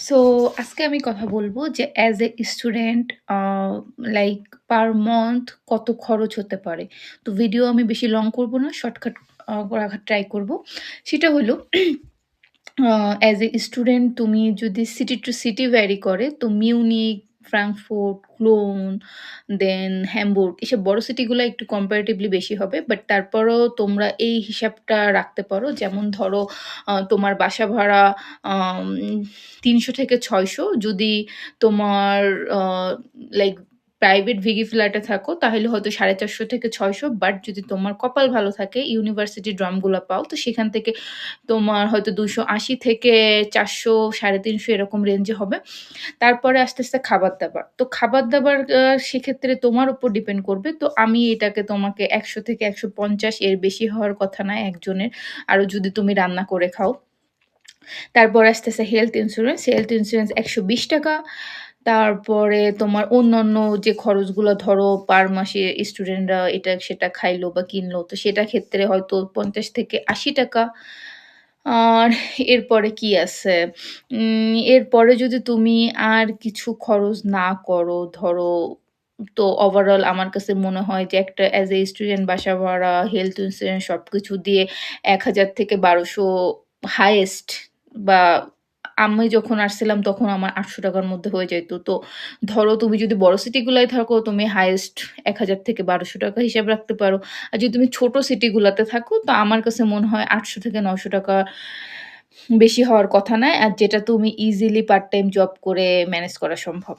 So আজকে আমি কথা বলব যে as a student like per month কত খরচ হতে পারে। তো ভিডিও আমি বেশি লং করব না, শর্টকাট রাখার ট্রাই করব। সেটা হলো অ্যাজ এ স্টুডেন্ট তুমি যদি সিটি টু সিটি ভ্যারি করে তো মিউনিক, ফ্রাঙ্কফুর্ট, ক্লোন, দেন হ্যামবুর্গ এসব বড় সিটিগুলা একটু কম্পারেটিভলি বেশি হবে। বাট তারপরও তোমরা এই হিসাবটা রাখতে পারো। যেমন ধরো তোমার বাসা ভাড়া আম ৩০০ থেকে ৬০০ যদি তোমার আ লাইক প্রাইভেট ভিগি ফ্ল্যাটে থাকো তাহলে হয়তো ৪৫০ থেকে ৬০০ বাট যদি তোমার কপাল ভালো থাকে ইউনিভার্সিটি ড্রামগুলা পাও তো সেখান থেকে তোমার হয়তো ২৮০ থেকে ৪০০ ৩৫০ এরকম রেঞ্জে হবে। তারপরে আস্তে, আস্তে খাবার-দাবার। তো খাবার-দাবার সেক্ষেত্রে তোমার উপর ডিপেন্ড করবে। তো আমি এটাকে তোমাকে ১০০ থেকে ১৫০ এর বেশি হওয়ার কথা না একজনের। আরো যদি তুমি রান্না করে খাও। তারপর আসতেছে হেলথ ইন্সুরেন্স। Health insurance ৳১২০। তারপরে তোমার অন্যান্য যে খরচগুলো ধরো পার মাসে স্টুডেন্টরা এটা সেটা খাইলো বা কিনলো তো সেটা ক্ষেত্রে হয়তো ৳৫০ থেকে ৳৮০। আর এরপরে কি আছে? এরপরে যদি তুমি আর কিছু খরচ না করো, ধরো তো ওভারঅল আমার কাছে মনে হয় যে একটা অ্যাজ এ স্টুডেন্ট বাসা ভাড়া, হেলথ ইন্সুরেন্স সবকিছু দিয়ে ১,০০০ থেকে ১২০০ হাইয়েস্ট বা আমি যখন আসছিলাম তখন আমার ৳৮০০ র মধ্যে হয়ে যাইত। তো ধরো তুমি যদি বড় সিটিগুলায় থাকো তুমি হাইয়েস্ট ৳১,০০০ থেকে ৳১২০০ হিসাব রাখতে পারো। আর যদি তুমি ছোট সিটিগুলাতে থাকো তো আমার কাছে মনে হয় ৳৮০০ থেকে ৳৯০০ বেশি হওয়ার কথা নয়। আর যেটা তুমি ইজিলি পার্ট টাইম জব করে ম্যানেজ করা সম্ভব।